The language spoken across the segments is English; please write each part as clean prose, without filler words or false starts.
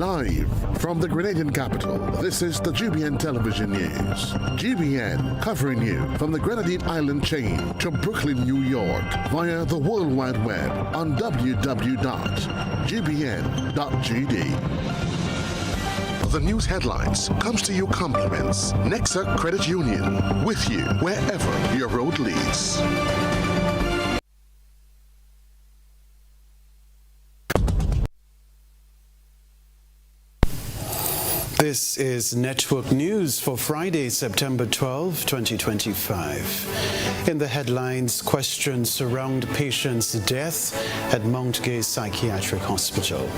Live from the Grenadian capital, this is the GBN television news. GBN covering you from the Grenadine Island chain to Brooklyn, New York via the World Wide Web on www.gbn.gd. The news headlines comes to you compliments Nexa Credit Union, with you wherever your road leads. This is Network News for Friday, September 12, 2025. In the headlines, questions surround patient's death at Mount Gay Psychiatric Hospital.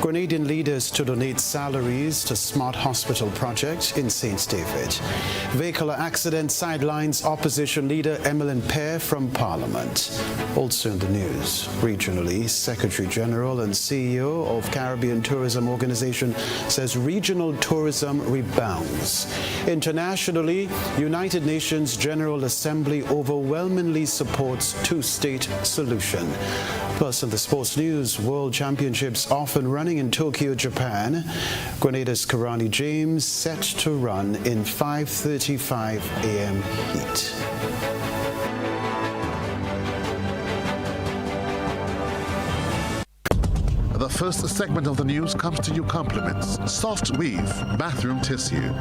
Grenadian leaders to donate salaries to Smart Hospital project in St. David. Vehicular accident sidelines opposition leader Emmeline Pear from Parliament. Also in the news, regionally, Secretary General and CEO of Caribbean Tourism Organization says regional tourism rebounds. Internationally, United Nations General Assembly overwhelmingly supports two-state solution. Plus, in the sports news, World Championships off and running in Tokyo, Japan. Grenada's Karani James set to run in 5:35 a.m. heat. The first segment of the news comes to you compliments Soft Weave bathroom tissue.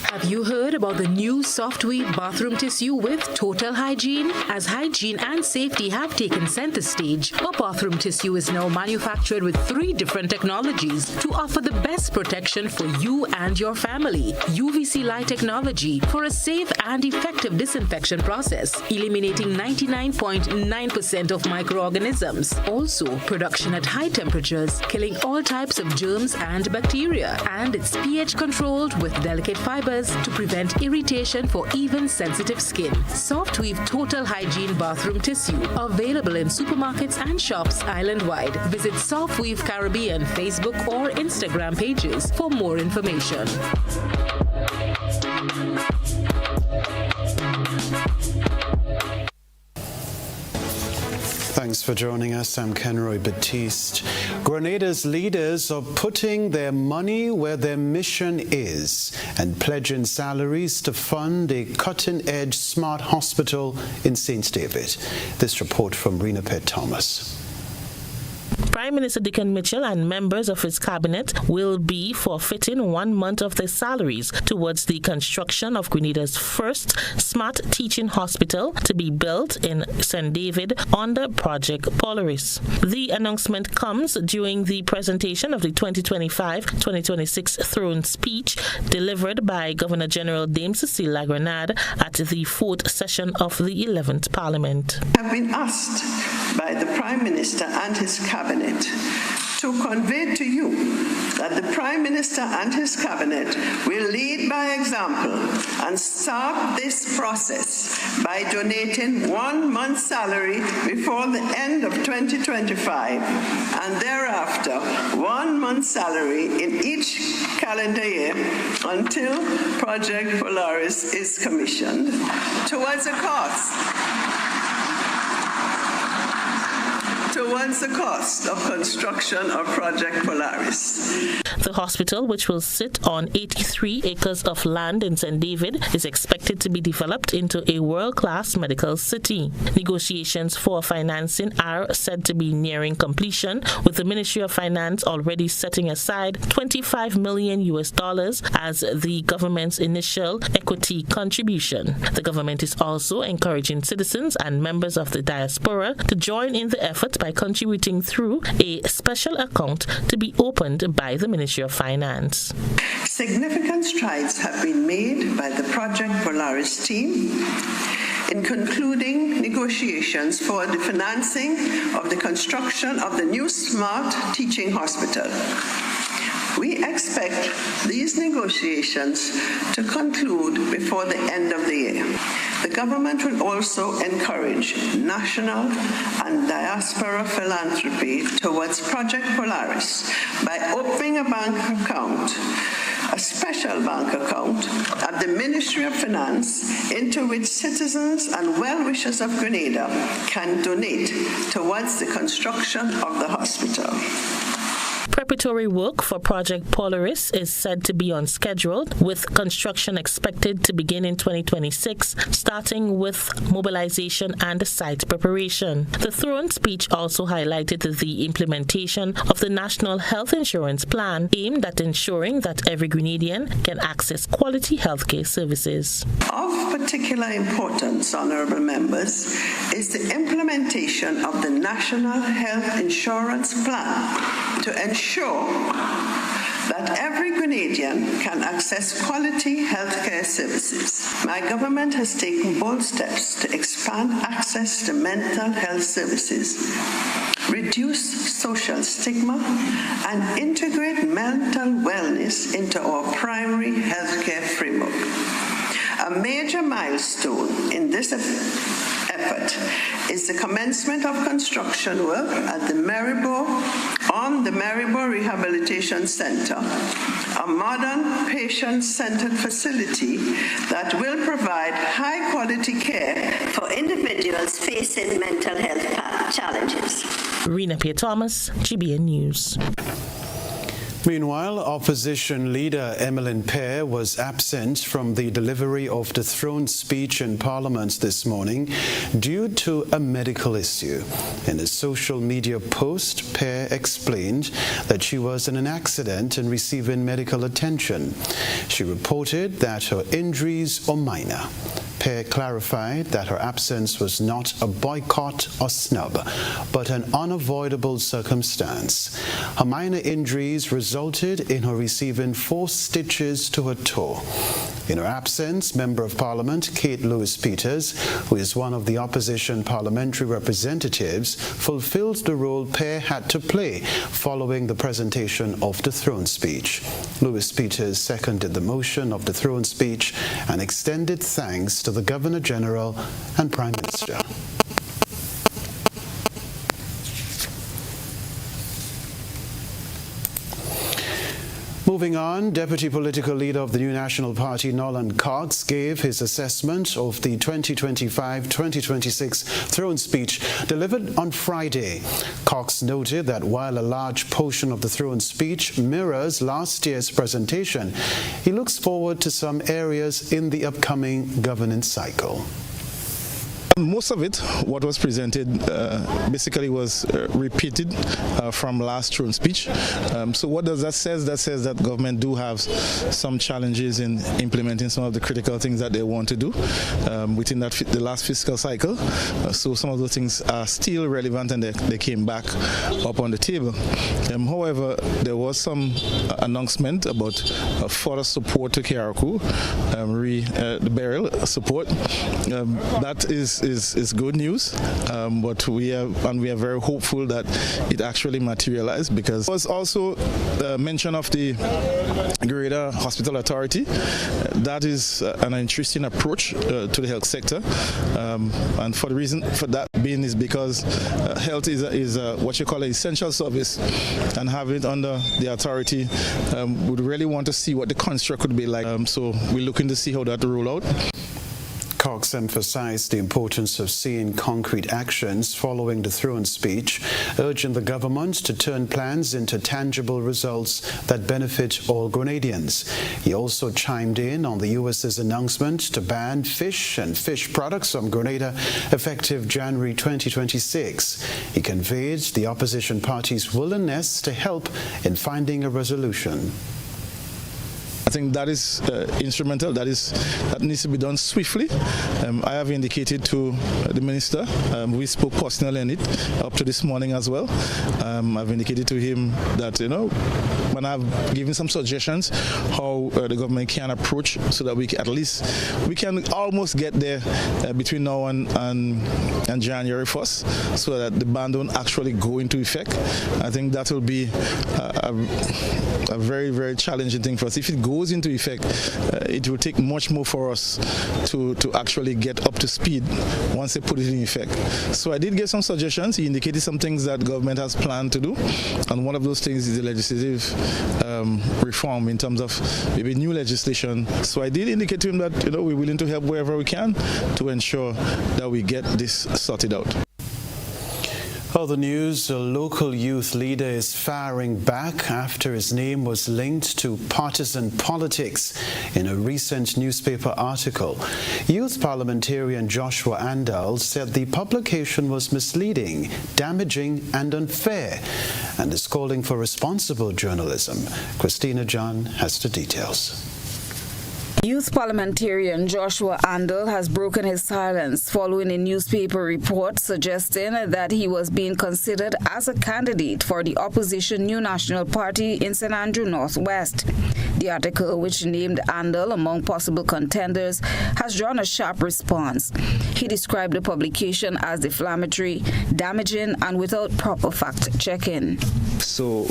Have you heard about the new Soft Weave bathroom tissue with total hygiene? As hygiene and safety have taken center stage, our bathroom tissue is now manufactured with 3 different technologies to offer the best protection for you and your family. UVC light technology for a safe and effective disinfection process, eliminating 99.9% of microorganisms. Also, production at high temperatures, killing all types of germs and bacteria. And it's pH controlled with delicate fibers to prevent irritation for even sensitive skin. Soft Weave Total Hygiene Bathroom Tissue, available in supermarkets and shops island-wide. Visit Soft Weave Caribbean Facebook or Instagram pages for more information. Thanks for joining us. I'm Kenroy Baptiste. Grenada's leaders are putting their money where their mission is and pledging salaries to fund a cutting-edge smart hospital in St. David. This report from Rena Pett Thomas. Prime Minister Dickon Mitchell and members of his cabinet will be forfeiting 1 month of their salaries towards the construction of Grenada's first smart teaching hospital to be built in St. David under Project Polaris. The announcement comes during the presentation of the 2025-2026 throne speech delivered by Governor General Dame Cecile Lagranade at the 4th session of the 11th Parliament. I have been asked by the Prime Minister and his cabinet to convey to you that the Prime Minister and his cabinet will lead by example and start this process by donating 1 month's salary before the end of 2025 and thereafter 1 month's salary in each calendar year until Project Polaris is commissioned towards the cost of construction of Project Polaris. The hospital, which will sit on 83 acres of land in St. David, is expected to be developed into a world-class medical city. Negotiations for financing are said to be nearing completion, with the Ministry of Finance already setting aside $25 million as the government's initial equity contribution. The government is also encouraging citizens and members of the diaspora to join in the effort by contributing through a special account to be opened by the Ministry of Finance. Significant strides have been made by the Project Polaris team in concluding negotiations for the financing of the construction of the new smart teaching hospital. We expect these negotiations to conclude before the end of the year. The government will also encourage national and diaspora philanthropy towards Project Polaris by opening a bank account, a special bank account at the Ministry of Finance into which citizens and well-wishers of Grenada can donate towards the construction of the hospital. Preparatory work for Project Polaris is said to be on schedule, with construction expected to begin in 2026, starting with mobilization and site preparation. The throne speech also highlighted the implementation of the National Health Insurance Plan, aimed at ensuring that every Grenadian can access quality healthcare services. Of particular importance, honourable members, is the implementation of the National Health Insurance Plan to ensure that every Grenadian can access quality healthcare services. My government has taken bold steps to expand access to mental health services, reduce social stigma, and integrate mental wellness into our primary healthcare framework. A major milestone in this effort is the commencement of construction work at the Maribor Rehabilitation Center, a modern patient-centered facility that will provide high-quality care for individuals facing mental health challenges. Rena P. Thomas, GBN News. Meanwhile, opposition leader Emmeline Pear was absent from the delivery of the throne speech in Parliament this morning due to a medical issue. In a social media post, Pear explained that she was in an accident and receiving medical attention. She reported that her injuries were minor. Pear clarified that her absence was not a boycott or snub, but an unavoidable circumstance. Her minor injuries resulted in her receiving 4 stitches to her toe. In her absence, Member of Parliament Kate Lewis-Peters, who is one of the opposition parliamentary representatives, fulfilled the role Pear had to play following the presentation of the throne speech. Lewis-Peters seconded the motion of the throne speech and extended thanks to the Governor-General and Prime Minister. Moving on, Deputy Political Leader of the New National Party, Nolan Cox, gave his assessment of the 2025-2026 throne speech delivered on Friday. Cox noted that while a large portion of the throne speech mirrors last year's presentation, he looks forward to some areas in the upcoming governance cycle. Most of it, what was presented, basically was repeated from last throne speech. So what does that say? That says that government do have some challenges in implementing some of the critical things that they want to do within the last fiscal cycle. So some of those things are still relevant and they came back up on the table. However, there was some announcement about further support to KRQ, the burial support. That is good news, but we are very hopeful that it actually materialized, because there was also mention of the Greater Hospital Authority. That is an interesting approach to the health sector, and for the reason for that being is because health is what you call an essential service, and having it under the authority, would really want to see what the construct could be like. So we're looking to see how that roll out. Cox emphasized the importance of seeing concrete actions following the throne speech, urging the government to turn plans into tangible results that benefit all Grenadians. He also chimed in on the U.S.'s announcement to ban fish and fish products from Grenada effective January 2026. He conveyed the opposition party's willingness to help in finding a resolution. I think that is instrumental. That needs to be done swiftly. I have indicated to the minister. We spoke personally on it up to this morning as well. I've indicated to him that, when I've given some suggestions how the government can approach, so that we can almost get there between now and January 1st, so that the ban don't actually go into effect. I think that will be a very, very challenging thing for us. If it goes into effect, it will take much more for us to actually get up to speed once they put it in effect. So I did get some suggestions. He indicated some things that government has planned to do, and one of those things is the legislative reform in terms of maybe new legislation. So I did indicate to him that we're willing to help wherever we can to ensure that we get this sorted out. Other news, a local youth leader is firing back after his name was linked to partisan politics in a recent newspaper article. Youth parliamentarian Joshua Andal said the publication was misleading, damaging and unfair, and is calling for responsible journalism. Christina John has the details. Youth parliamentarian Joshua Andal has broken his silence following a newspaper report suggesting that he was being considered as a candidate for the opposition New National Party in St. Andrew Northwest. The article, which named Andal among possible contenders, has drawn a sharp response. He described the publication as defamatory, damaging, and without proper fact-checking. So,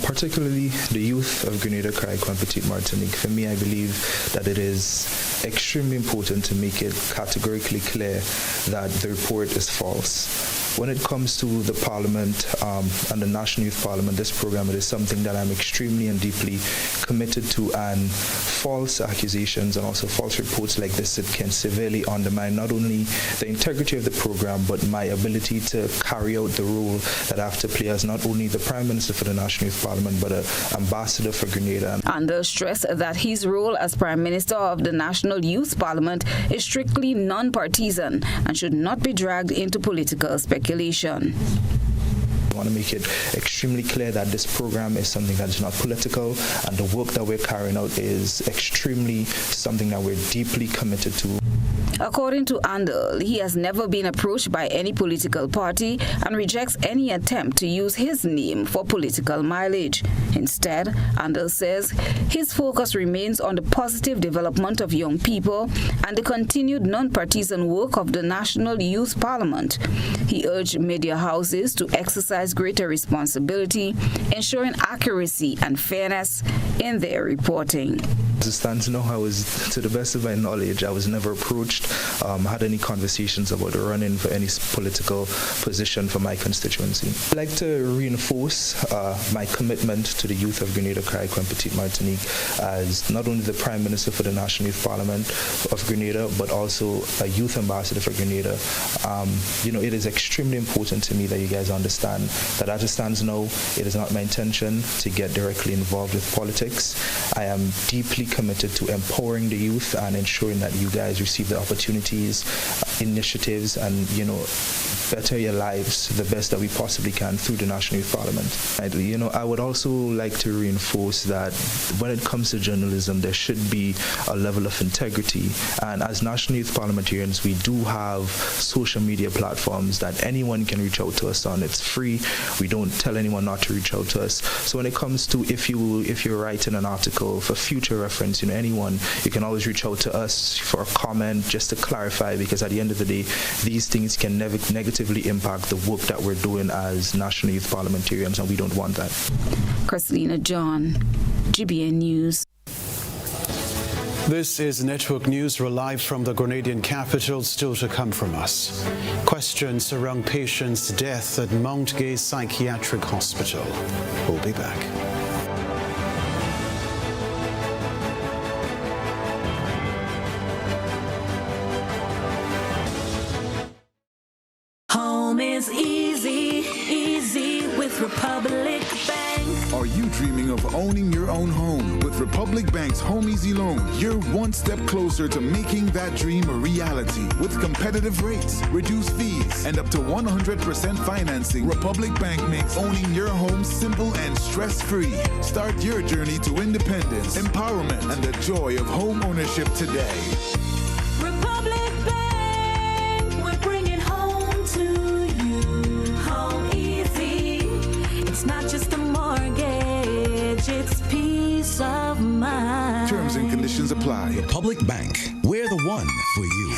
particularly the youth of Grenada, Carriacou, and Petite Martinique, for me, I believe that it is extremely important to make it categorically clear that the report is false. When it comes to the Parliament and the National Youth Parliament, this program, it is something that I'm extremely and deeply committed to, and false accusations and also false reports like this, it can severely undermine not only the integrity of the program, but my ability to carry out the role that I have to play as not only the Prime Minister for the National Youth Parliament, but an ambassador for Grenada. Andal stressed that his role as Prime Minister of the National Youth Parliament is strictly non-partisan and should not be dragged into political speculation. I want to make it extremely clear that this program is something that is not political, and the work that we're carrying out is extremely something that we're deeply committed to. According to Andal, he has never been approached by any political party and rejects any attempt to use his name for political mileage. Instead, Andal says his focus remains on the positive development of young people and the continued non-partisan work of the National Youth Parliament. He urged media houses to exercise greater responsibility, ensuring accuracy and fairness in their reporting. As it stands now, to the best of my knowledge, I was never approached, had any conversations about running for any political position for my constituency. I'd like to reinforce my commitment to the youth of Grenada, Carriacou, and Petite Martinique as not only the Prime Minister for the National Youth Parliament of Grenada, but also a youth ambassador for Grenada. It is extremely important to me that you guys understand that as it stands now, it is not my intention to get directly involved with politics. I am deeply committed to empowering the youth and ensuring that you guys receive the opportunities, initiatives, and better your lives the best that we possibly can through the National Youth Parliament. I would also like to reinforce that when it comes to journalism, there should be a level of integrity, and as National Youth Parliamentarians, we do have social media platforms that anyone can reach out to us on. It's free. We don't tell anyone not to reach out to us. So when it comes to if you're writing an article for future reference, anyone, you can always reach out to us for a comment just to clarify, because at the end of the day, these things can negatively impact the work that we're doing as National Youth Parliamentarians, and we don't want that. Christina John, GBN News. This is Network News. We're live from the Grenadian capital. Still to come from us. Questions surround patient's death at Mount Gay Psychiatric Hospital. We'll be back. Home is easy, easy with Republic Bank. Are you dreaming of owning your own home? With Republic Bank's Home Easy Loan, you're one step closer to making that dream a reality. With competitive rates, reduced fees, and up to 100% financing, Republic Bank makes owning your home simple and stress-free. Start your journey to independence, empowerment, and the joy of home ownership today. Republic Bank, we're bringing home to you. Home easy. It's not just a mortgage, it's peace of mind. Terms and conditions apply. Republic Bank, we're the one for you.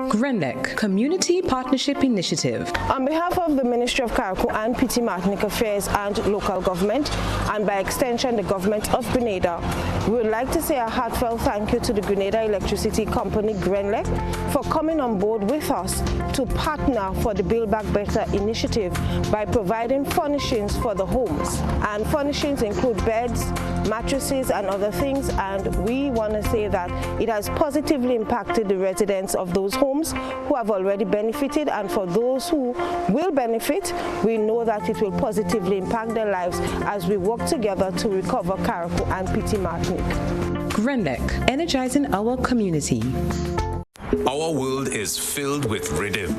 GRENLEC Community Partnership Initiative. On behalf of the Ministry of Carriacou and Petite Martinique Affairs and Local Government, and by extension the Government of Grenada, we would like to say a heartfelt thank you to the Grenada Electricity Company, GRENLEC, for coming on board with us to partner for the Build Back Better initiative by providing furnishings for the homes. And furnishings include beds, mattresses, and other things, and we want to say that it has positively impacted the residents of those homes those who have already benefited and for those who will benefit, we know that it will positively impact their lives as we work together to recover Carriacou and Petit Martinique. GBN, energizing our community. Our world is filled with rhythm.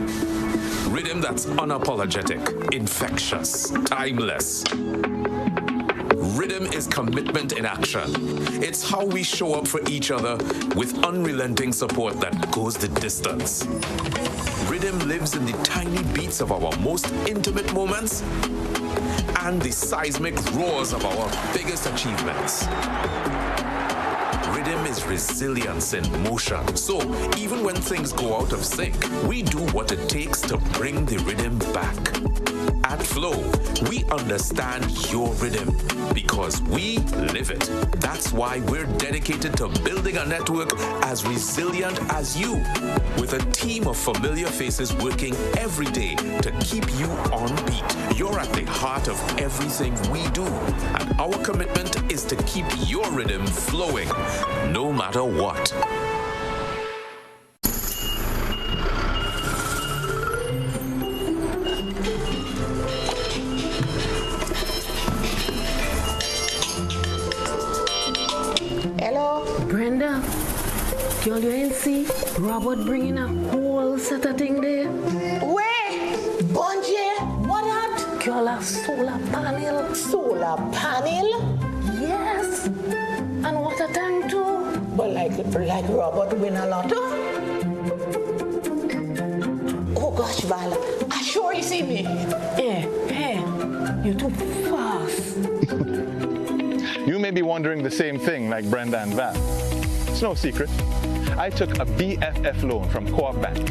Rhythm that's unapologetic, infectious, timeless. Rhythm is commitment in action. It's how we show up for each other with unrelenting support that goes the distance. Rhythm lives in the tiny beats of our most intimate moments and the seismic roars of our biggest achievements. Rhythm is resilience in motion. So even when things go out of sync, we do what it takes to bring the rhythm back. At Flow, we understand your rhythm because we live it. That's why we're dedicated to building a network as resilient as you, with a team of familiar faces working every day to keep you on beat. You're at the heart of everything we do, and our commitment is to keep your rhythm flowing, no matter what. Brenda, girl, you ain't see Robert bringing a whole set of thing there? Where? Bonje? What at? Girl, a solar panel. Solar panel? Yes. And what a time too. But like Robert win a lot. Oh gosh, Val, I sure you see me. Hey, you're too fast. You may be wondering the same thing like Brenda and Val. It's no secret. I took a BFF loan from Co-op Bank.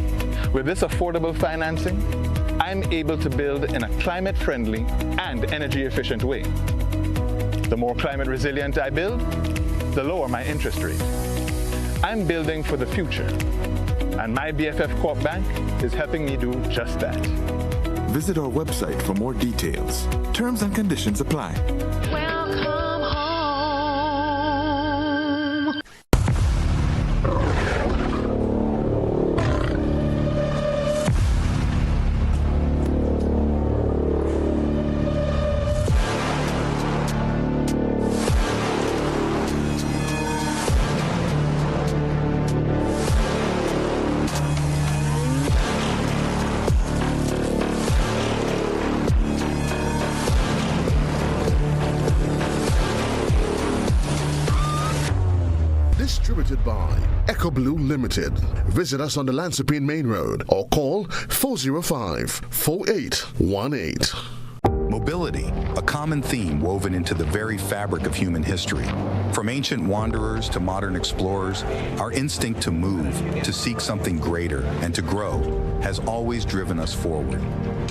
With this affordable financing, I'm able to build in a climate-friendly and energy-efficient way. The more climate resilient I build, the lower my interest rate. I'm building for the future, and my BFF Co-op Bank is helping me do just that. Visit our website for more details. Terms and conditions apply. Welcome home. Distributed by Echo Blue Limited. Visit us on the Lansopine Main Road or call 405-4818. Mobility, a common theme woven into the very fabric of human history. From ancient wanderers to modern explorers, our instinct to move, to seek something greater, and to grow has always driven us forward.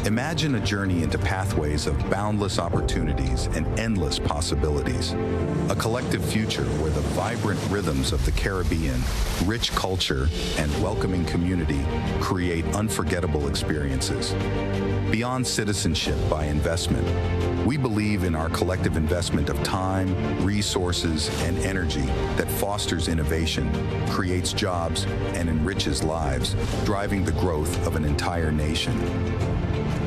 Imagine a journey into pathways of boundless opportunities and endless possibilities. A collective future where the vibrant rhythms of the Caribbean, rich culture, and welcoming community create unforgettable experiences. Beyond citizenship by investment, we believe in our collective investment of time, resources, and energy that fosters innovation, creates jobs, and enriches lives, driving the growth of an entire nation.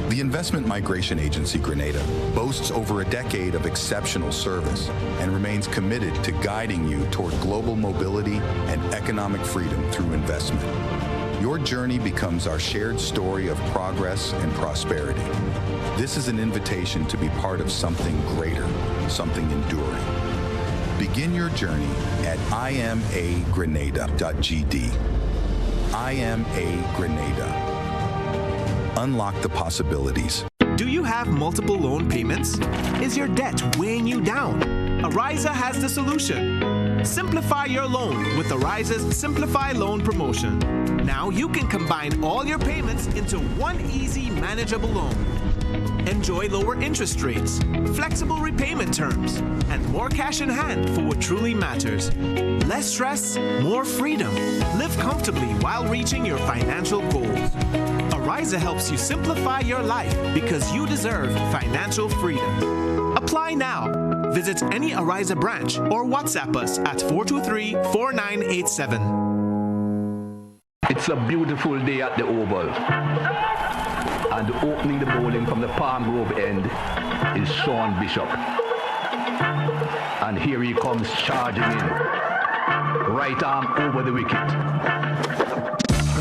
The Investment Migration Agency Grenada boasts over a decade of exceptional service and remains committed to guiding you toward global mobility and economic freedom through investment. Your journey becomes our shared story of progress and prosperity. This is an invitation to be part of something greater, something enduring. Begin your journey at imagrenada.gd. IMA Grenada. Unlock the possibilities. Do you have multiple loan payments? Is your debt weighing you down? Ariza has the solution. Simplify your loan with Ariza's Simplify Loan promotion. Now you can combine all your payments into one easy, manageable loan. Enjoy lower interest rates, flexible repayment terms, and more cash in hand for what truly matters. Less stress, more freedom. Live comfortably while reaching your financial goals. Ariza helps you simplify your life because you deserve financial freedom. Apply now. Visit any Ariza branch or WhatsApp us at 423-4987. It's a beautiful day at the Oval. And opening the bowling from the Palm Grove end is Sean Bishop. And here he comes charging in. Right arm over the wicket.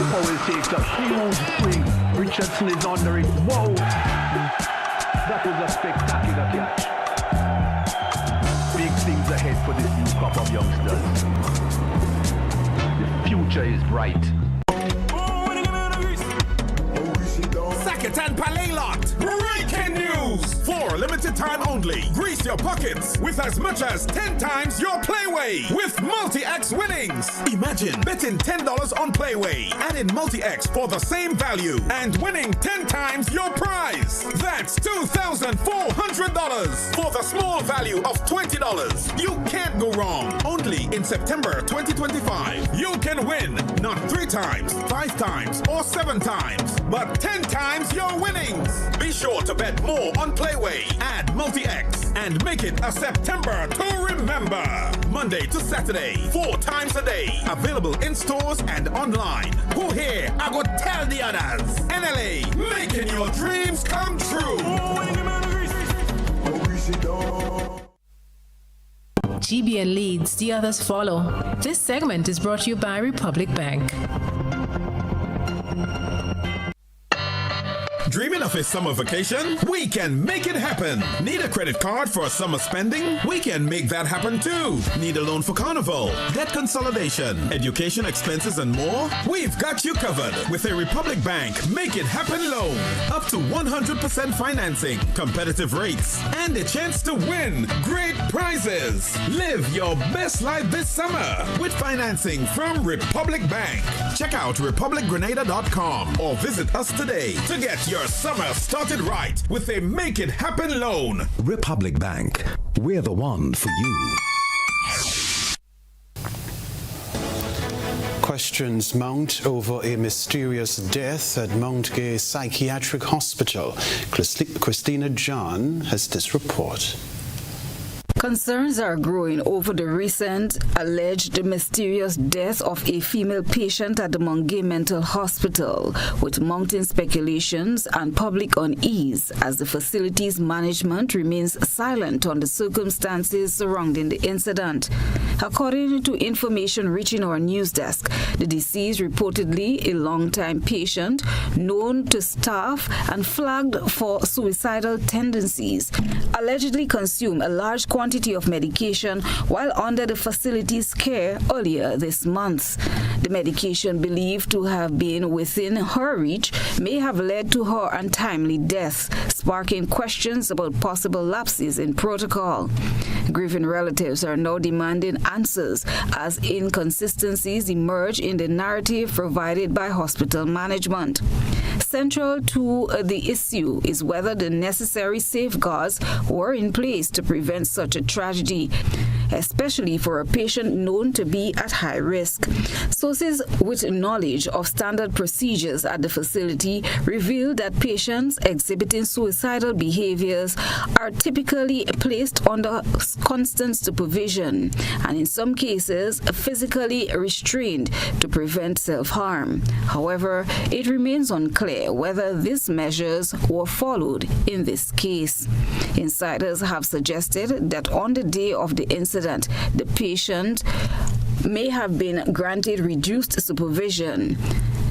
Powell takes a huge swing. Richardson is under it. Whoa! That was a spectacular catch. Big things ahead for this new crop of youngsters. The future is bright. Sackett and Palelot. Weekend news. For limited time only. Grease your pockets with as much as 10 times your Playway with Multi-X winnings. Imagine betting $10 on Playway and in Multi-X for the same value and winning 10 times your prize. That's $2,400 for the small value of $20. You can't go wrong. Only in September 2025. You can win not 3 times, 5 times, or 7 times, but 10 times your winnings. Be sure to bet more on Playway. Add Multi-X and make it a September to remember. Monday to Saturday, 4 times a day. Available in stores and online. Who here? I go tell the others. NLA, making your dreams come true. GBN leads, the others follow. This segment is brought to you by Republic Bank. Dreaming of a summer vacation? We can make it happen. Need a credit card for summer spending? We can make that happen too. Need a loan for carnival, debt consolidation, education expenses, and more? We've got you covered with a Republic Bank Make It Happen loan. Up to 100% financing, competitive rates, and a chance to win great prizes. Live your best life this summer with financing from Republic Bank. Check out republicgrenada.com or visit us today to get your summer started right with a Make It Happen loan. Republic Bank. We're the one for you. Questions mount over a mysterious death at Mount Gay Psychiatric Hospital. Christina John has this report. Concerns are growing over the recent alleged mysterious death of a female patient at the Mungay Mental Hospital, with mounting speculations and public unease as the facility's management remains silent on the circumstances surrounding the incident. According to information reaching our news desk, the deceased, reportedly a longtime patient known to staff and flagged for suicidal tendencies, allegedly consumed a large quantity of medication while under the facility's care earlier this month. The medication, believed to have been within her reach, may have led to her untimely death, sparking questions about possible lapses in protocol. Grieving relatives are now demanding answers as inconsistencies emerge in the narrative provided by hospital management. Central to the issue is whether the necessary safeguards were in place to prevent such a tragedy, especially for a patient known to be at high risk. Sources with knowledge of standard procedures at the facility reveal that patients exhibiting suicidal behaviors are typically placed under constant supervision and in some cases physically restrained to prevent self-harm. However, it remains unclear whether these measures were followed in this case. Insiders have suggested that on the day of the incident, the patient may have been granted reduced supervision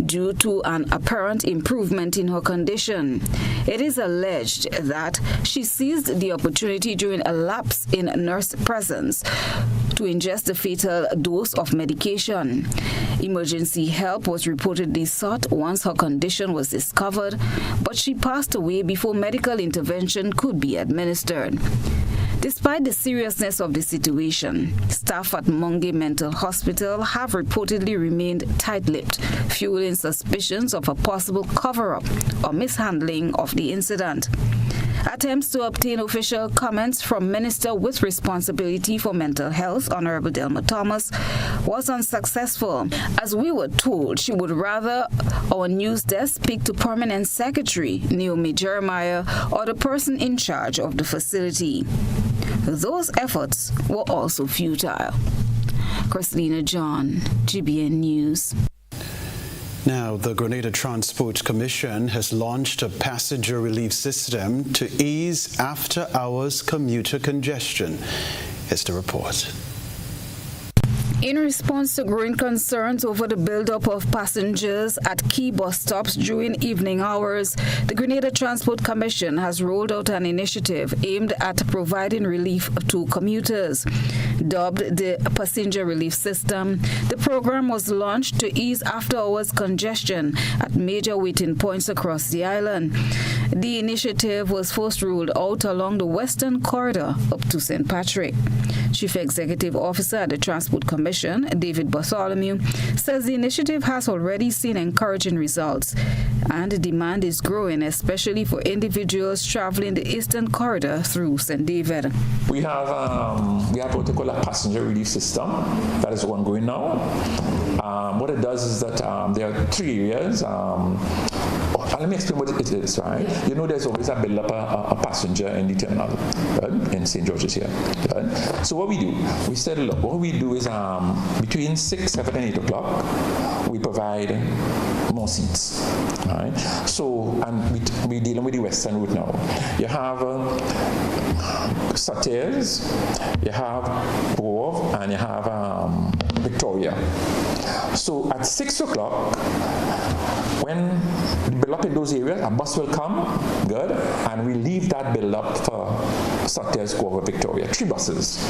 due to an apparent improvement in her condition. It is alleged that she seized the opportunity during a lapse in nurse presence to ingest a fatal dose of medication. Emergency help was reportedly sought once her condition was discovered, but she passed away before medical intervention could be administered. Despite the seriousness of the situation, staff at Mungay Mental Hospital have reportedly remained tight-lipped, fueling suspicions of a possible cover-up or mishandling of the incident. Attempts to obtain official comments from Minister with responsibility for mental health, Honorable Delma Thomas, was unsuccessful, as we were told she would rather our news desk speak to Permanent Secretary Naomi Jeremiah or the person in charge of the facility. Those efforts were also futile. Christina John, GBN News. Now, the Grenada Transport Commission has launched a passenger relief system to ease after-hours commuter congestion. Here's the report. In response to growing concerns over the buildup of passengers at key bus stops during evening hours, the Grenada Transport Commission has rolled out an initiative aimed at providing relief to commuters. Dubbed the Passenger Relief System, the program was launched to ease after-hours congestion at major waiting points across the island. The initiative was first rolled out along the western corridor up to St. Patrick. Chief Executive Officer at the Transport Commission, David Bartholomew, says the initiative has already seen encouraging results and the demand is growing, especially for individuals traveling the eastern corridor through St. David. We have what they call a passenger relief system that is ongoing now. What it does is that there are 3 areas. Let me explain what it is, right? You know, there's always a build-up a passenger in the terminal, right? In St. George's here. Right? So what we do, we said, look, what we do is between 6, 7, and 8 o'clock, we provide more seats, right? So, and we're dealing with the western route now. You have Sauters, you have Grove, and you have Victoria. So at 6 o'clock, when the build-up in those areas, a bus will come, good, and we leave that build-up for Sauters, Grove, Victoria, 3 buses.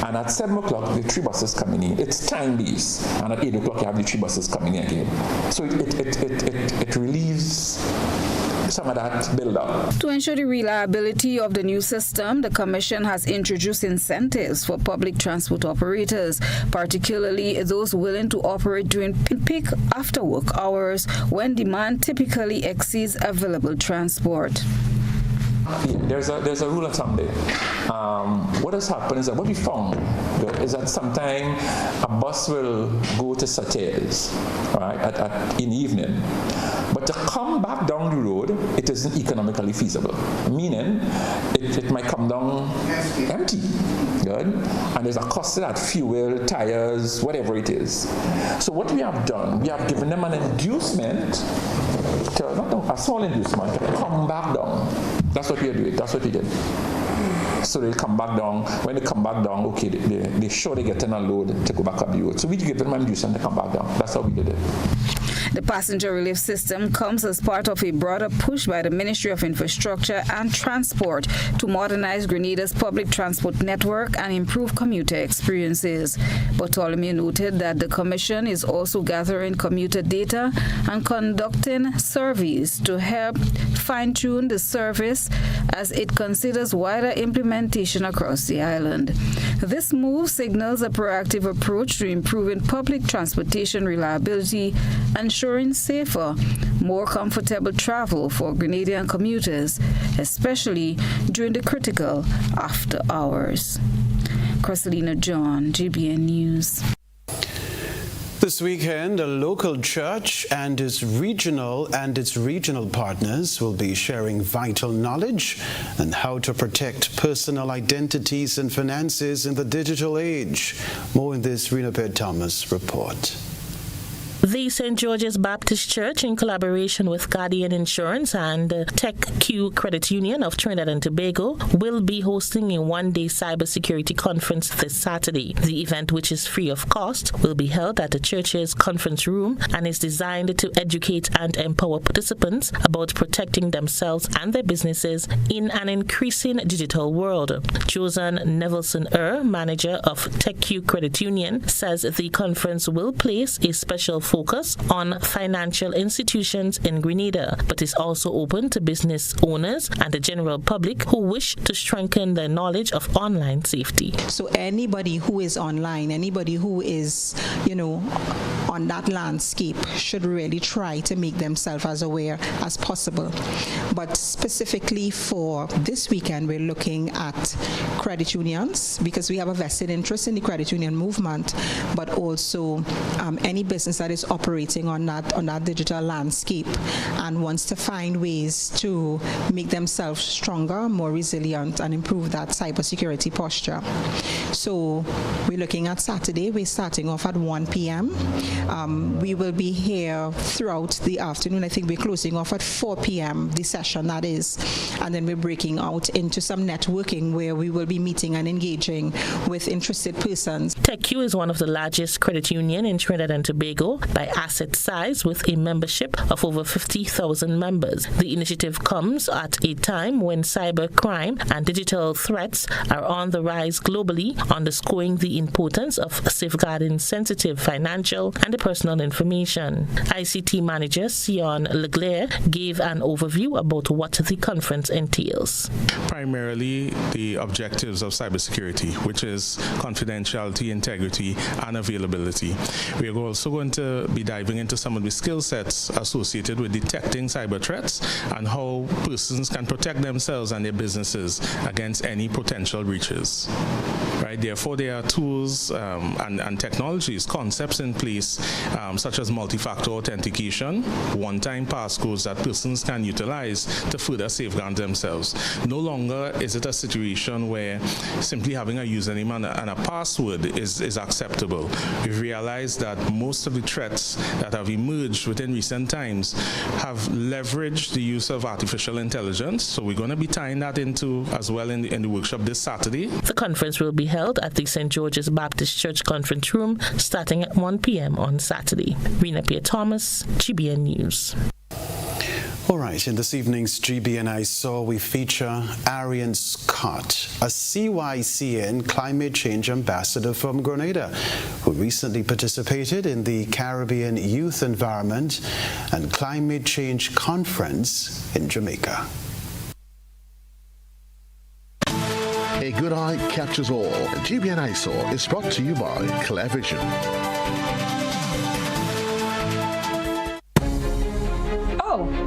And at 7 o'clock, the 3 buses coming in. It's time-based. And at 8 o'clock, you have the 3 buses coming in again. So it relieves some of that build-up. To ensure the reliability of the new system, the Commission has introduced incentives for public transport operators, particularly those willing to operate during peak after-work hours when demand typically exceeds available transport. There's a rule of thumb there. What has happened is that what we found is that sometimes a bus will go to Sauters, right, in the evening, but to come back down the road, it isn't economically feasible. Meaning, it might come down empty, good, and there's a cost to that: fuel, tires, whatever it is. So what we have done, we have given them an inducement, a small inducement, to come back down. That's what we are doing. That's what we did. So they come back down. When they come back down, okay, they sure they get in a load to go back up the road. So we give them an inducement to come back down. That's how we did it. The passenger relief system comes as part of a broader push by the Ministry of Infrastructure and Transport to modernize Grenada's public transport network and improve commuter experiences. Bartholomew noted that the Commission is also gathering commuter data and conducting surveys to help fine-tune the service as it considers wider implementation across the island. This move signals a proactive approach to improving public transportation reliability, ensuring safer, more comfortable travel for Grenadian commuters, especially during the critical after hours. Crystalina John, GBN News. This weekend, a local church and its regional partners will be sharing vital knowledge on how to protect personal identities and finances in the digital age. More in this Rena Thomas report. The St. George's Baptist Church, in collaboration with Guardian Insurance and TechQ Credit Union of Trinidad and Tobago, will be hosting a one-day cybersecurity conference this Saturday. The event, which is free of cost, will be held at the church's conference room and is designed to educate and empower participants about protecting themselves and their businesses in an increasing digital world. Josan Nevelson, manager of TechQ Credit Union, says the conference will place a special focus on financial institutions in Grenada, but is also open to business owners and the general public who wish to strengthen their knowledge of online safety. So anybody who is online, anybody who is, on that landscape should really try to make themselves as aware as possible. But specifically for this weekend, we're looking at credit unions because we have a vested interest in the credit union movement, but also any business that is is operating on that digital landscape and wants to find ways to make themselves stronger, more resilient, and improve that cybersecurity posture. So we're looking at Saturday. We're starting off at 1 p.m. We will be here throughout the afternoon. I think we're closing off at 4 p.m., the session that is, and then we're breaking out into some networking where we will be meeting and engaging with interested persons. TechQ is one of the largest credit union in Trinidad and Tobago by asset size, with a membership of over 50,000 members. The initiative comes at a time when cyber crime and digital threats are on the rise globally, underscoring the importance of safeguarding sensitive financial and personal information. ICT manager Sion Leglaire gave an overview about what the conference entails. Primarily the objectives of cybersecurity, which is confidentiality, integrity, and availability. We are also going to be diving into some of the skill sets associated with detecting cyber threats and how persons can protect themselves and their businesses against any potential breaches. Right? Therefore, there are tools and technologies, concepts in place, such as multi-factor authentication, one-time passcodes that persons can utilize to further safeguard themselves. No longer is it a situation where simply having a username and a password is acceptable. We've realized that most of the threats that have emerged within recent times have leveraged the use of artificial intelligence. So we're going to be tying that into as well in the workshop this Saturday. The conference will be held at the St. George's Baptist Church Conference Room starting at 1 p.m. on Saturday. Rena Pierre-Thomas, GBN News. All right, in this evening's GBN I Saw, we feature Arian Scott, a CYCN climate change ambassador from Grenada, who recently participated in the Caribbean Youth Environment and Climate Change Conference in Jamaica. A good eye catches all. GBN I Saw is brought to you by Clear Vision.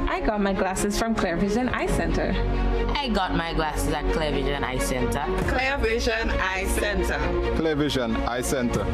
I got my glasses from Clear Vision Eye Center. I got my glasses at Clear Vision Eye Center. Clear Vision Eye Center. Clear Vision Eye Center.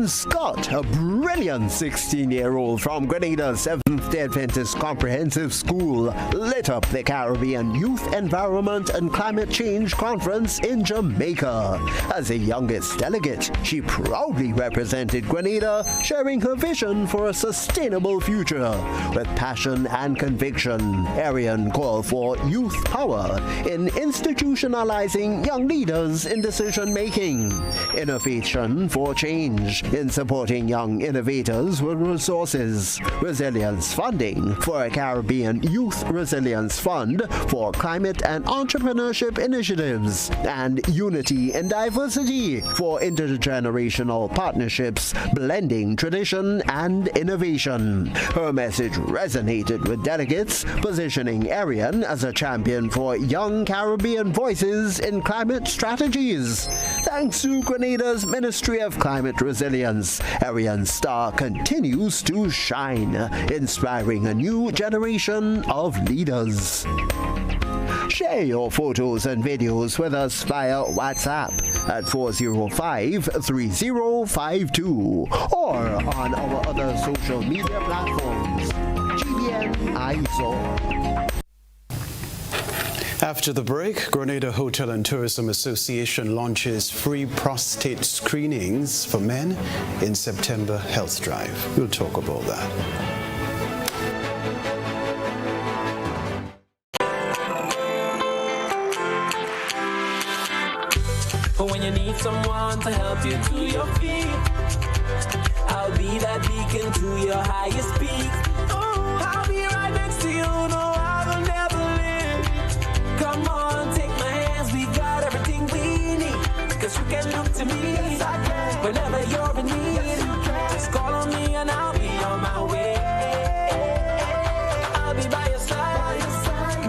Scott, a brilliant 16-year-old from Grenada's Seventh-day Adventist Comprehensive School, lit up the Caribbean Youth Environment and Climate Change Conference in Jamaica. As the youngest delegate, she proudly represented Grenada, sharing her vision for a sustainable future. With passion and conviction, Arian called for youth power in institutionalizing young leaders in decision-making, innovation for change, in supporting young innovators with resources, resilience funding for a Caribbean Youth Resilience Fund for climate and entrepreneurship initiatives, and unity and diversity for intergenerational partnerships, blending tradition and innovation. Her message resonated with delegates, positioning Arian as a champion for young Caribbean voices in climate strategies. Thanks to Grenada's Ministry of Climate Resilience, Arian's star continues to shine, inspiring a new generation of leaders. Share your photos and videos with us via WhatsApp at 405-3052 or on our other social media platforms. GBN ISO. After the break, Grenada Hotel and Tourism Association launches free prostate screenings for men in September Health Drive. We'll talk about that. When you need someone to help you to your feet, I'll be that beacon to your highest peak. Oh, I'll be right next to you, no 'cause you can look to me whenever you're in need. Just call on me and I'll be on my way. I'll be by your side,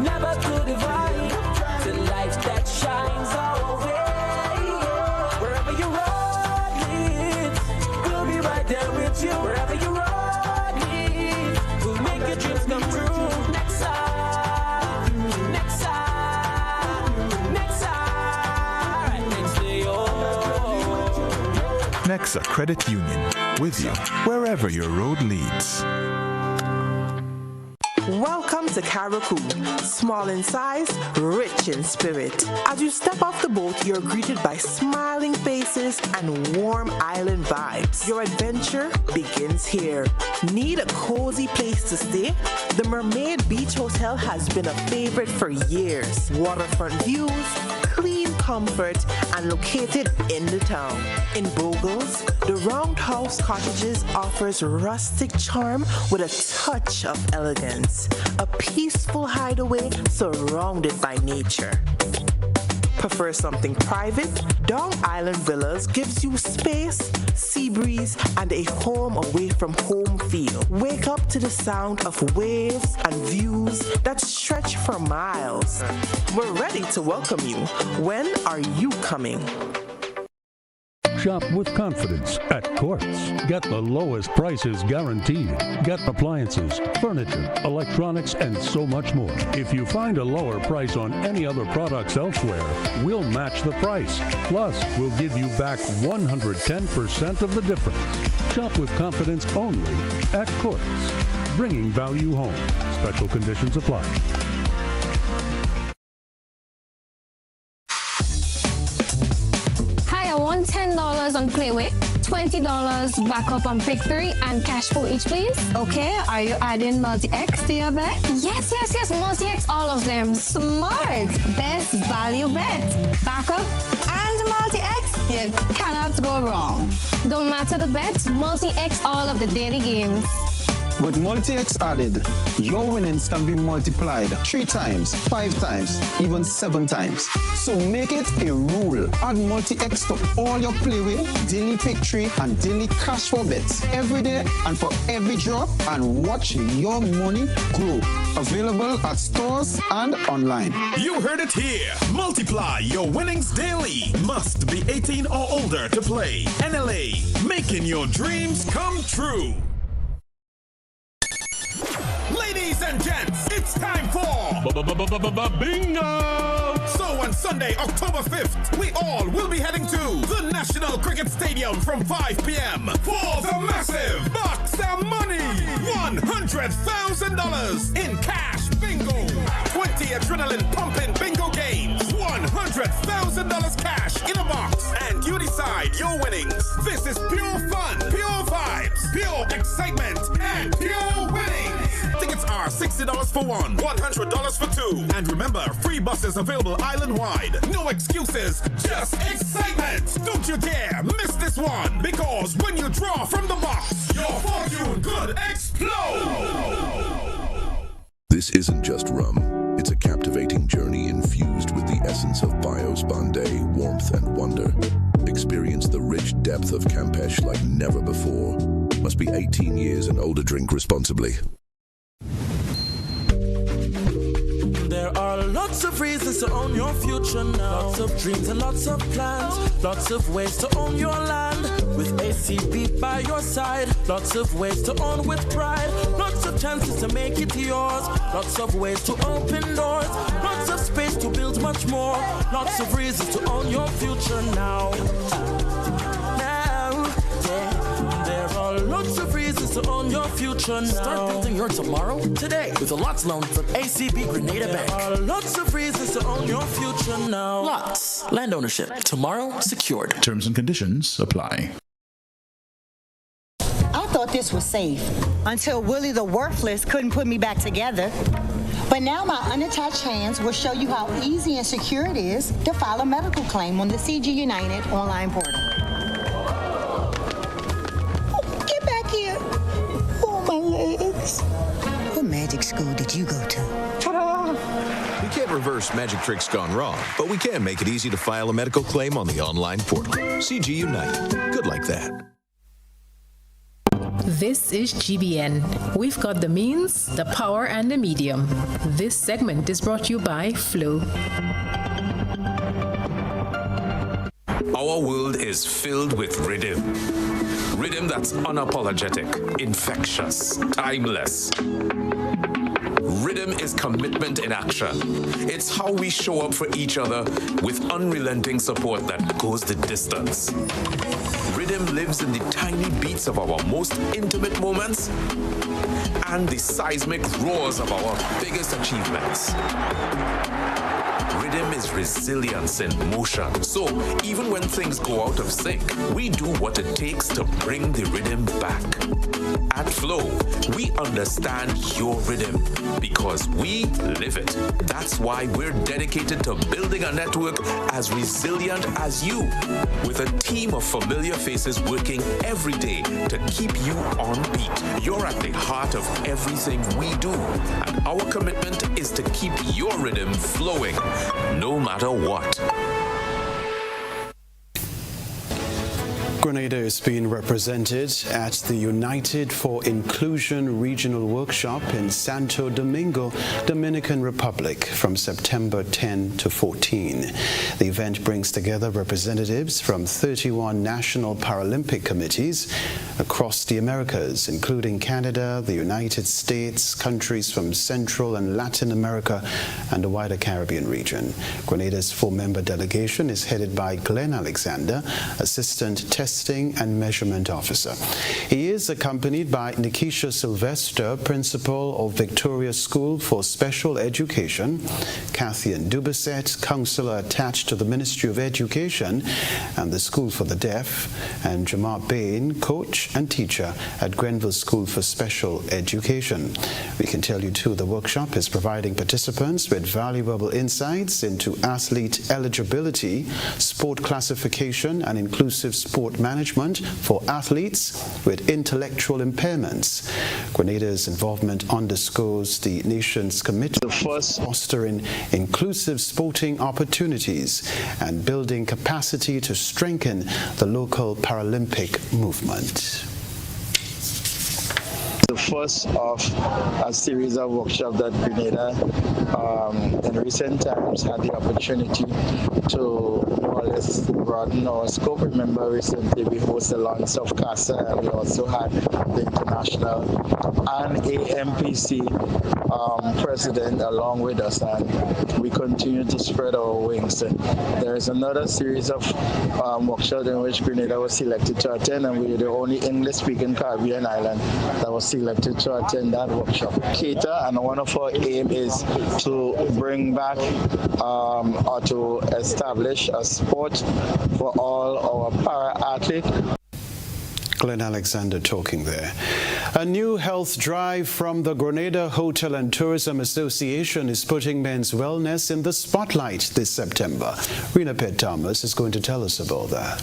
never to divide, the light that shines our way. Wherever you road leads, we'll be right there with you. Wherever you road leads, we'll make your dreams come true. Next time, next time, next time, right next to you. Nexa Credit Union, with you wherever your road leads. Welcome to Karakou, small in size, rich in spirit. As you step off the boat, you're greeted by smiling faces and warm island vibes. Your adventure begins here. Need a cozy place to stay? The Mermaid Beach Hotel has been a favorite for years. Waterfront views, clean comfort, and located in the town. In Bogles, the Roundhouse Cottages offers rustic charm with a touch of elegance. A peaceful hideaway surrounded by nature. Prefer something private? Dong Island Villas gives you space, sea breeze, and a home away from home feel. Wake up to the sound of waves and views that stretch for miles. We're ready to welcome you. When are you coming? Shop with confidence at Quartz. Get the lowest prices guaranteed. Get appliances, furniture, electronics, and so much more. If you find a lower price on any other products elsewhere, we'll match the price. Plus, we'll give you back 110% of the difference. Shop with confidence only at Quartz. Bringing value home. Special conditions apply. I want $10 on Playway, $20 backup on Pick 3, and cash for each, please. Okay, are you adding multi-X to your bet? Yes, multi-X, all of them. Smart. Best value bet. Backup and multi-X, you cannot go wrong. Don't matter the bet, multi-X all of the daily games. With multi-X added, your winnings can be multiplied 3 times, 5 times, even 7 times. So make it a rule. Add multi-X to all your Playway, daily Pick 3, and daily cash for bets every day and for every drop, and watch your money grow. Available at stores and online. You heard it here. Multiply your winnings daily. Must be 18 or older to play. NLA, making your dreams come true. Ladies and gents, it's time for bingo! So on Sunday, October 5th, we all will be heading to the National Cricket Stadium from 5 p.m. for the massive Box of Money! $100,000 in cash bingo! 20 adrenaline-pumping bingo games! $100,000 cash in a box! And you decide your winnings. This is pure fun, pure vibes, pure excitement, and pure winnings! Tickets are $60 for one, $100 for two. And remember, free buses available island-wide. No excuses, just excitement. Don't you dare miss this one, because when you draw from the box, your fortune could explode. This isn't just rum. It's a captivating journey infused with the essence of Bios Bombay, warmth and wonder. Experience the rich depth of Campeche like never before. Must be 18 years and older. Drink responsibly. There are lots of reasons to own your future now. Lots of dreams and lots of plans. Lots of ways to own your land. With ACB by your side. Lots of ways to own with pride. Lots of chances to make it yours. Lots of ways to open doors. Lots of space to build much more. Lots of reasons to own your future now. There are lots of reasons to own your future now. Start building your tomorrow today with a LOTS loan from ACB Grenada Bank. There are lots of reasons to own your future now. LOTS, land ownership, tomorrow secured. Terms and conditions apply. I thought this was safe until Willie the Worthless couldn't put me back together. But now my unattached hands will show you how easy and secure it is to file a medical claim on the CG United online portal. Get back here. Oh, my legs. What magic school did you go to? We can't reverse magic tricks gone wrong, but we can make it easy to file a medical claim on the online portal. CG United. Good like that. This is GBN. We've got the means, the power, and the medium. This segment is brought to you by Flow. Our world is filled with rhythm. Rhythm that's unapologetic, infectious, timeless. Rhythm is commitment in action. It's how we show up for each other with unrelenting support that goes the distance. Rhythm lives in the tiny beats of our most intimate moments and the seismic roars of our biggest achievements. Rhythm is resilience in motion. So even when things go out of sync, we do what it takes to bring the rhythm back. At Flow, we understand your rhythm because we live it. That's why we're dedicated to building a network as resilient as you, with a team of familiar faces working every day to keep you on beat. You're at the heart of everything we do, and our commitment is to keep your rhythm flowing, no matter what. Grenada is being represented at the United for Inclusion Regional Workshop in Santo Domingo, Dominican Republic from September 10 to 14. The event brings together representatives from 31 national Paralympic committees across the Americas, including Canada, the United States, countries from Central and Latin America, and the wider Caribbean region. Grenada's four-member delegation is headed by Glenn Alexander, Assistant Testing and Measurement Officer. He is accompanied by Nikisha Sylvester, Principal of Victoria School for Special Education, Cathian Dubaset, Counselor attached to the Ministry of Education and the School for the Deaf, and Jamar Bain, Coach and Teacher at Grenville School for Special Education. We can tell you too, the workshop is providing participants with valuable insights into athlete eligibility, sport classification, and inclusive sport management for athletes with intellectual impairments. Grenada's involvement underscores the nation's commitment to fostering inclusive sporting opportunities and building capacity to strengthen the local Paralympic movement. The first of a series of workshops that Grenada in recent times had the opportunity to more or less broaden our scope. Remember, recently we hosted Lawrence of Casa, and we also had the international and AMPC president along with us, and we continue to spread our wings. There is another series of workshops in which Grenada was selected to attend, and we were the only English-speaking Caribbean island that was selected to attend that workshop. Cater, and one of our aim is to bring back or to establish a sport for all our para-athletes. Glenn Alexander talking there. A new health drive from the Grenada Hotel and Tourism Association is putting men's wellness in the spotlight this September. Rena Pitt Thomas is going to tell us about that.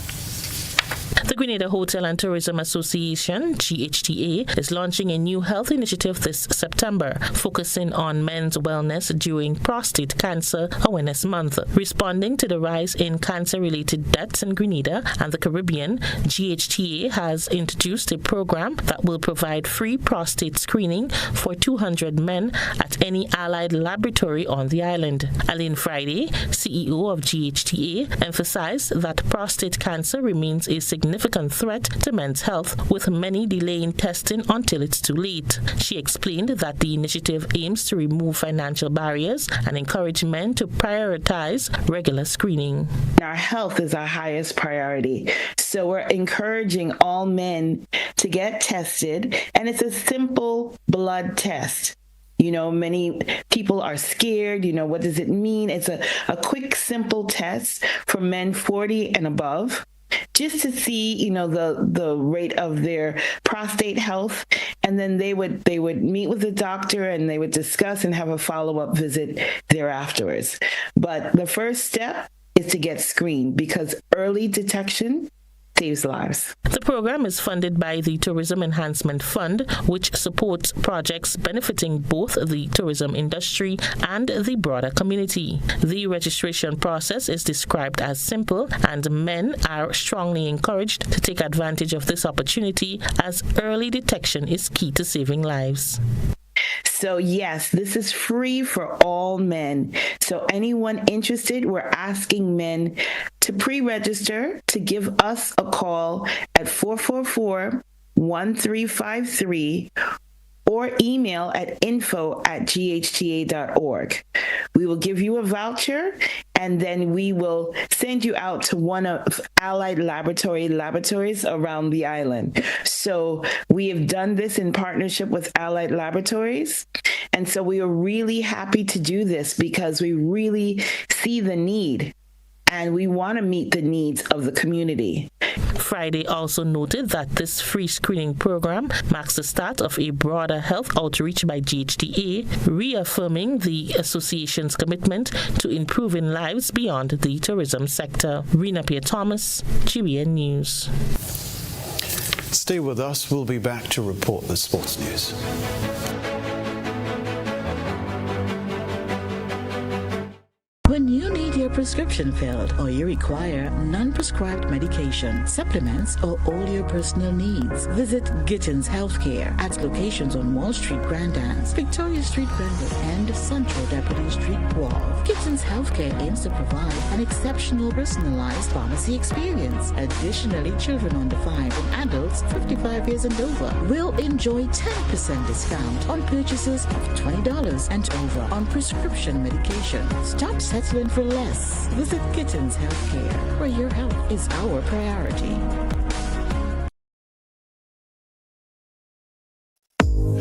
The Grenada Hotel and Tourism Association, GHTA, is launching a new health initiative this September, focusing on men's wellness during Prostate Cancer Awareness Month. Responding to the rise in cancer-related deaths in Grenada and the Caribbean, GHTA has introduced a program that will provide free prostate screening for 200 men at any allied laboratory on the island. Aline Friday, CEO of GHTA, emphasized that prostate cancer remains a significant threat to men's health, with many delaying testing until it's too late. She explained that the initiative aims to remove financial barriers and encourage men to prioritize regular screening. Our health is our highest priority, so we're encouraging all men to get tested, and it's a simple blood test. You know, many people are scared. You know, what does it mean? It's a quick, simple test for men 40 and above, just to see, you know, the rate of their prostate health. And then they would meet with the doctor and they would discuss and have a follow-up visit thereafterwards. But the first step is to get screened, because early detection saves lives. The program is funded by the Tourism Enhancement Fund, which supports projects benefiting both the tourism industry and the broader community. The registration process is described as simple, and men are strongly encouraged to take advantage of this opportunity, as early detection is key to saving lives. So yes, this is free for all men. So anyone interested, we're asking men to pre-register, to give us a call at 444-1353 or email at info@ghta.org. We will give you a voucher, and then we will send you out to one of Allied laboratories around the island. So we have done this in partnership with Allied Laboratories. And so we are really happy to do this because we really see the need, and we want to meet the needs of the community. Friday also noted that this free screening program marks the start of a broader health outreach by GHTA, reaffirming the association's commitment to improving lives beyond the tourism sector. Rena Pierre-Thomas, GBN News. Stay with us. We'll be back to report the sports news. When you need your prescription filled or you require non-prescribed medication, supplements, or all your personal needs, visit Gittins Healthcare at locations on Wall Street, Grand Anse, Victoria Street, Grenville, and Central Deputy Street, Wharf. Gittins Healthcare aims to provide an exceptional personalized pharmacy experience. Additionally, children under 5 and adults 55 years and over will enjoy 10% discount on purchases of $20 and over on prescription medication. Stop settling for less. Visit Gittins Healthcare, where your health is our priority.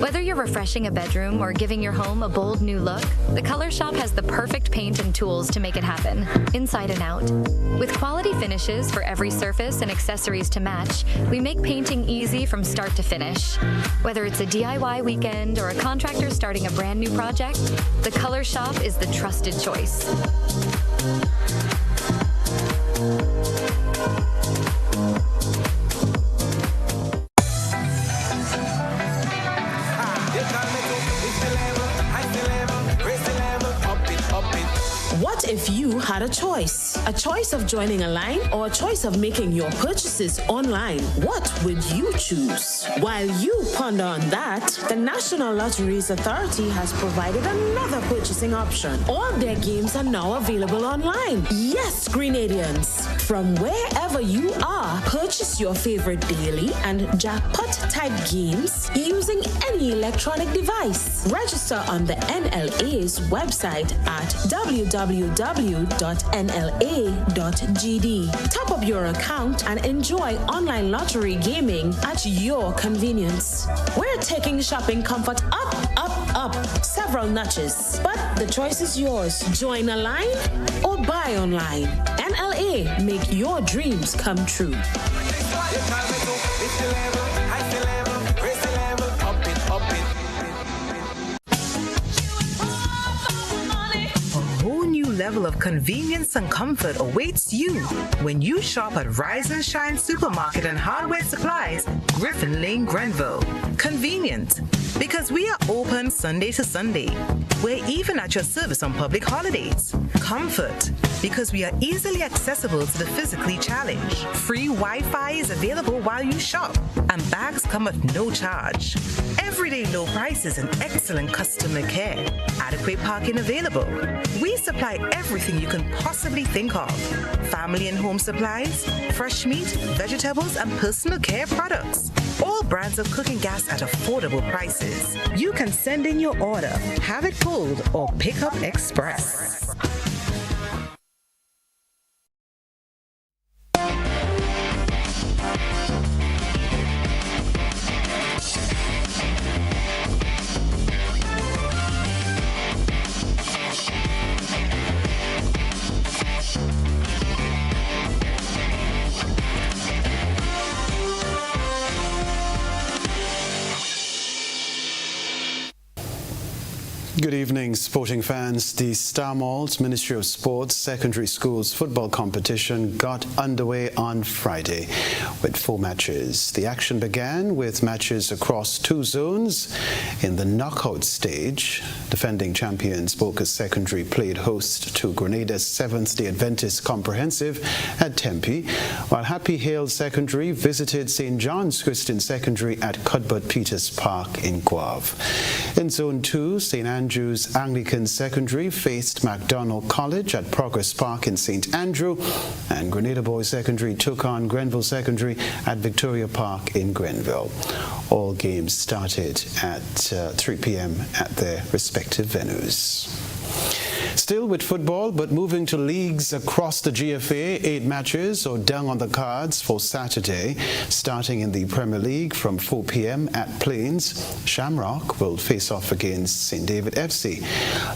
Whether you're refreshing a bedroom or giving your home a bold new look, the Color Shop has the perfect paint and tools to make it happen, inside and out. With quality finishes for every surface and accessories to match, we make painting easy from start to finish. Whether it's a DIY weekend or a contractor starting a brand new project, the Color Shop is the trusted choice. What if you had a choice? A choice of joining a line or a choice of making your purchases online? What would you choose? While you ponder on that, the National Lotteries Authority has provided another purchasing option. All their games are now available online. Yes, Grenadians, from wherever you are, purchase your favorite daily and jackpot type games using any electronic device. Register on the NLA's website at www.nla.gd. Top up your account and enjoy online lottery gaming at your convenience. We're taking shopping comfort up, up, up several notches, but the choice is yours. Join a line or buy online. NLA, make your dreams come true. Level of convenience and comfort awaits you when you shop at Rise and Shine Supermarket and Hardware Supplies, Griffin Lane, Grenville. Convenient, because we are open Sunday to Sunday. We're even at your service on public holidays. Comfort, because we are easily accessible to the physically challenged. Free Wi-Fi is available while you shop, and bags come at no charge. Everyday low prices and excellent customer care. Adequate parking available. We supply everything you can possibly think of. Family and home supplies, fresh meat, vegetables, and personal care products. All brands of cooking gas at affordable prices. You can send in your order, have it pulled, or pick up express. Good evening, sporting fans. The Star Malls Ministry of Sports Secondary Schools football competition got underway on Friday with 4 matches. The action began with matches across 2 zones. In the knockout stage, defending champions Bocas Secondary played host to Grenada's Seventh-day Adventist Comprehensive at Tempe, while Happy Hale Secondary visited St. John's Christian Secondary at Cuthbert Peters Park in Guave. In Zone 2, St. Andrew's Anglican Secondary faced MacDonald College at Progress Park in St. Andrew, and Grenada Boys Secondary took on Grenville Secondary at Victoria Park in Grenville. All games started at 3 p.m. at their respective venues. Still with football, but moving to leagues across the GFA, 8 matches are down on the cards for Saturday. Starting in the Premier League from 4 p.m. at Plains, Shamrock will face off against St. David FC.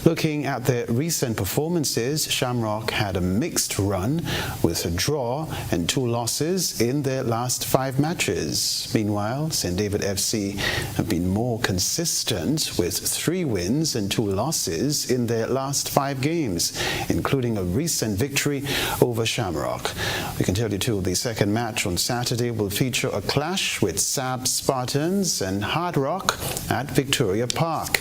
Looking at their recent performances, Shamrock had a mixed run with a draw and 2 losses in their last 5 matches. Meanwhile, St. David FC have been more consistent with 3 wins and 2 losses in their last 5 games, including a recent victory over Shamrock. We can tell you too, the second match on Saturday will feature a clash with SAB Spartans and Hard Rock at Victoria Park.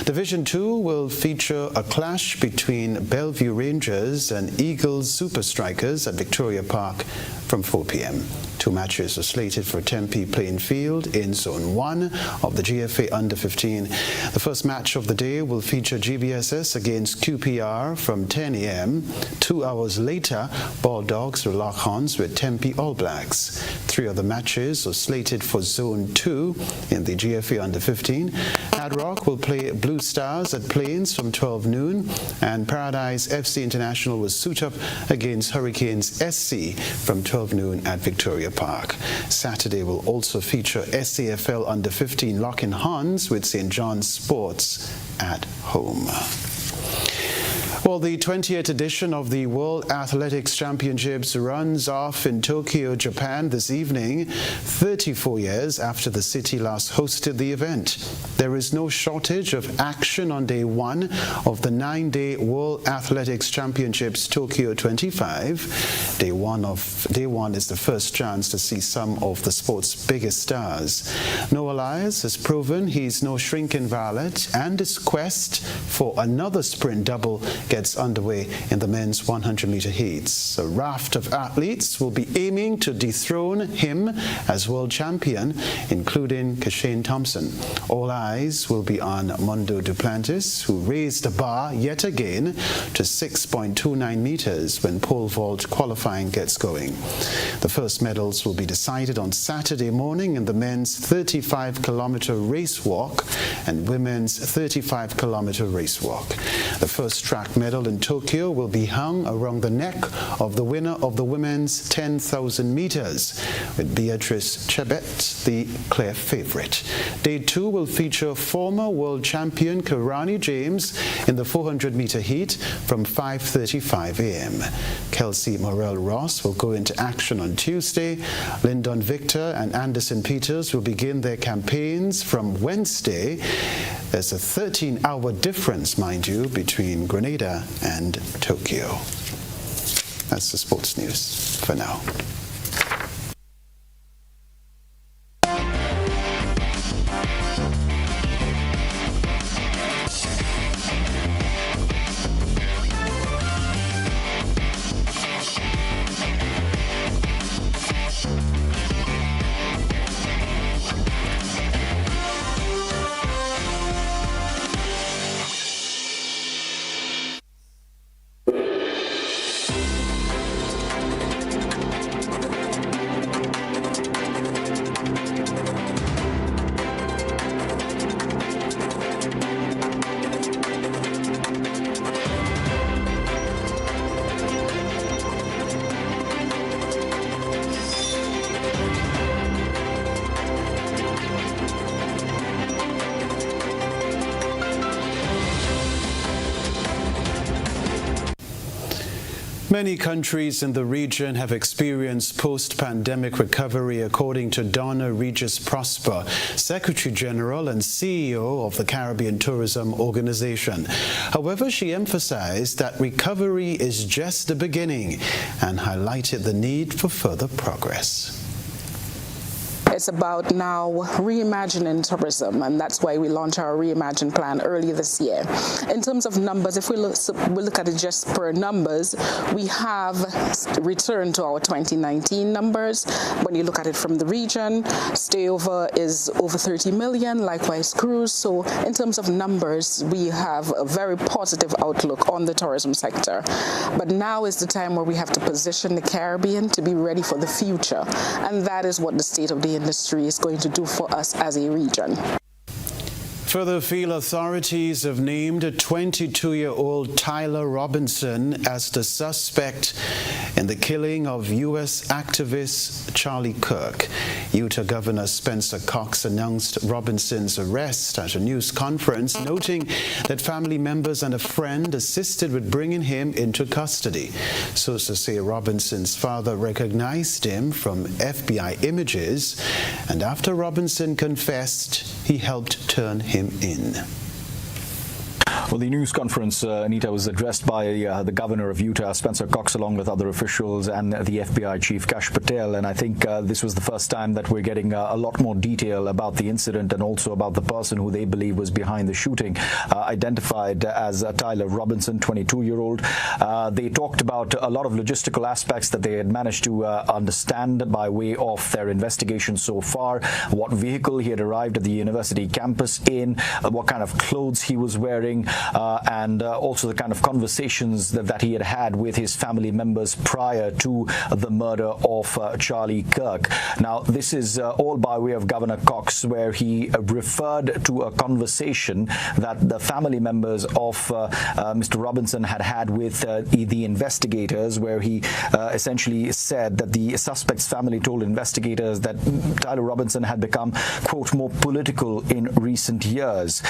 Division 2 will feature a clash between Bellevue Rangers and Eagles Super Strikers at Victoria Park from 4 p.m. 2 matches are slated for Tempe Playing Field in Zone 1 of the GFA Under-15. The first match of the day will feature GBSS against QPR from 10 a.m. 2 hours later, Bulldogs will lock horns with Tempe All Blacks. 3 other matches are slated for Zone 2 in the GFA Under-15. Hard Rock will play Blue Stars at Plains from 12 noon, and Paradise FC International will suit up against Hurricanes SC from 12 noon at Victoria Park. Saturday will also feature SAFL Under-15 lock-in horns with St. John's Sports at home. Well, the 20th edition of the World Athletics Championships runs off in Tokyo, Japan this evening, 34 years after the city last hosted the event. There is no shortage of action on day 1 of the 9-day World Athletics Championships Tokyo 25. Day one is the first chance to see some of the sport's biggest stars. Noah Lyles has proven he's no shrinking violet, and his quest for another sprint double gets underway in the men's 100-meter heats. A raft of athletes will be aiming to dethrone him as world champion, including Kashane Thompson. All eyes will be on Mondo Duplantis, who raised the bar yet again to 6.29 meters when pole vault qualifying gets going. The first medals will be decided on Saturday morning in the men's 35-kilometer race walk and women's 35-kilometer race walk. The first track medal in Tokyo will be hung around the neck of the winner of the women's 10,000 meters, with Beatrice Chebet the clear favorite. Day 2 will feature former world champion Kirani James in the 400-meter heat from 5:35 a.m. Kelsey Morel-Ross will go into action on Tuesday. Lyndon Victor and Anderson Peters will begin their campaigns from Wednesday. There's a 13-hour difference, mind you, between Grenada and Tokyo. That's the sports news for now. Many countries in the region have experienced post-pandemic recovery, according to Donna Regis Prosper, Secretary General and CEO of the Caribbean Tourism Organization. However, she emphasized that recovery is just the beginning and highlighted the need for further progress. It's about now reimagining tourism, and that's why we launched our Reimagine plan earlier this year. In terms of numbers, if we look at it just per numbers, we have returned to our 2019 numbers. When you look at it from the region, stayover is over 30 million, likewise cruise. So in terms of numbers, we have a very positive outlook on the tourism sector. But now is the time where we have to position the Caribbean to be ready for the future, and that is what the state of the industry is going to do for us as a region. Further afield, authorities have named a 22-year-old Tyler Robinson as the suspect in the killing of U.S. activist Charlie Kirk. Utah Governor Spencer Cox announced Robinson's arrest at a news conference, noting that family members and a friend assisted with bringing him into custody. Sources say Robinson's father recognized him from FBI images, and after Robinson confessed, he helped turn him in. Well, the news conference, Anita, was addressed by the governor of Utah, Spencer Cox, along with other officials, and the FBI chief, Kash Patel. And I think this was the first time that we're getting a lot more detail about the incident and also about the person who they believe was behind the shooting, identified as Tyler Robinson, 22-year-old. They talked about a lot of logistical aspects that they had managed to understand by way of their investigation so far, what vehicle he had arrived at the university campus in, what kind of clothes he was wearing, and also the kind of conversations that he had had with his family members prior to the murder of Charlie Kirk. Now, this is all by way of Governor Cox, where he referred to a conversation that the family members of Mr. Robinson had had with the investigators, where he essentially said that the suspect's family told investigators that Tyler Robinson had become, quote, more political in recent years.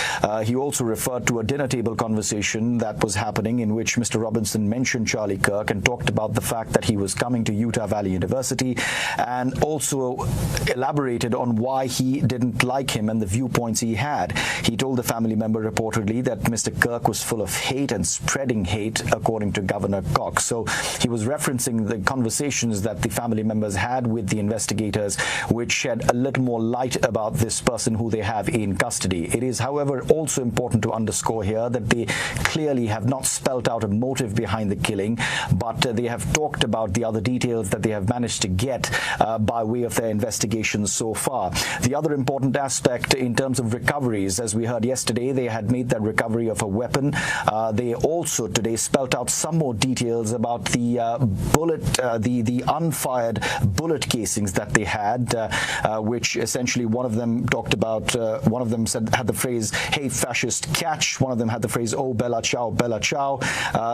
He also referred to a dinner table conversation that was happening in which Mr. Robinson mentioned Charlie Kirk and talked about the fact that he was coming to Utah Valley University, and also elaborated on why he didn't like him and the viewpoints he had. He told the family member reportedly that Mr. Kirk was full of hate and spreading hate, according to Governor Cox. So he was referencing the conversations that the family members had with the investigators, which shed a little more light about this person who they have in custody. It is, however, also important to underscore here that they clearly have not spelt out a motive behind the killing, but they have talked about the other details that they have managed to get by way of their investigations so far. The other important aspect in terms of recoveries, as we heard yesterday, they had made that recovery of a weapon. They also today spelt out some more details about the the unfired bullet casings that they had, which essentially one of them talked about, one of them had the phrase, "Hey fascist, catch." One of them had the phrase, "Oh, Bella Ciao, Bella Ciao."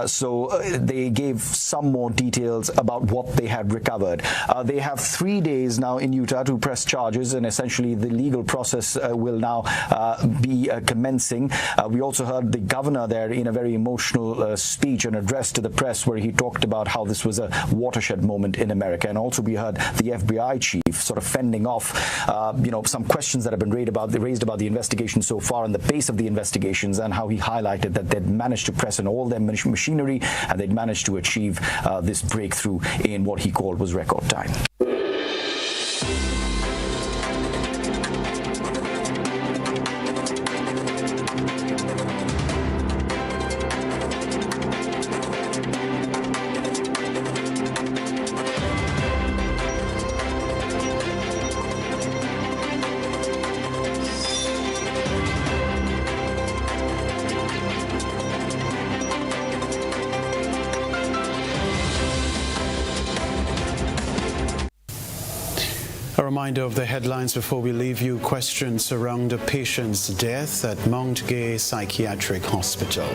So they gave some more details about what they had recovered. They have 3 days now in Utah to press charges, and essentially the legal process will now be commencing. We also heard the governor there in a very emotional speech and address to the press, where he talked about how this was a watershed moment in America. And also we heard the FBI chief sort of fending off some questions that have been raised about the investigation so far and the pace of the investigations, and how he highlighted that they'd managed to press in all their machinery and they'd managed to achieve this breakthrough in what he called was record time. A reminder of the headlines before we leave you. Questions surround a patient's death at Mount Gay Psychiatric Hospital.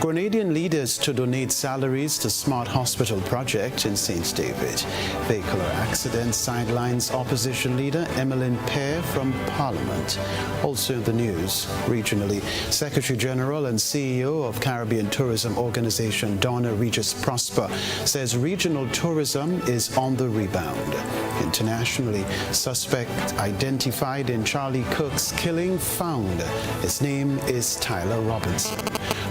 Grenadian leaders to donate salaries to Smart Hospital project in St. David. Vehicular accident sidelines opposition leader Emmeline Pear from Parliament. Also in the news, regionally, Secretary General and CEO of Caribbean Tourism Organization Donna Regis Prosper says regional tourism is on the rebound. Internationally, suspect identified in Charlie Cook's killing found. His name is Tyler Robinson.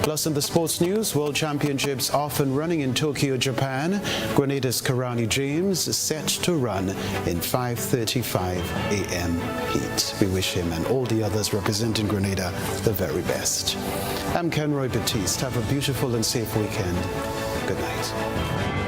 Plus in the sports news, World Championships off and running in Tokyo, Japan. Grenada's Karani James is set to run in 5:35 a.m. heat. We wish him and all the others representing Grenada the very best. I'm Kenroy Baptiste. Have a beautiful and safe weekend. Good night.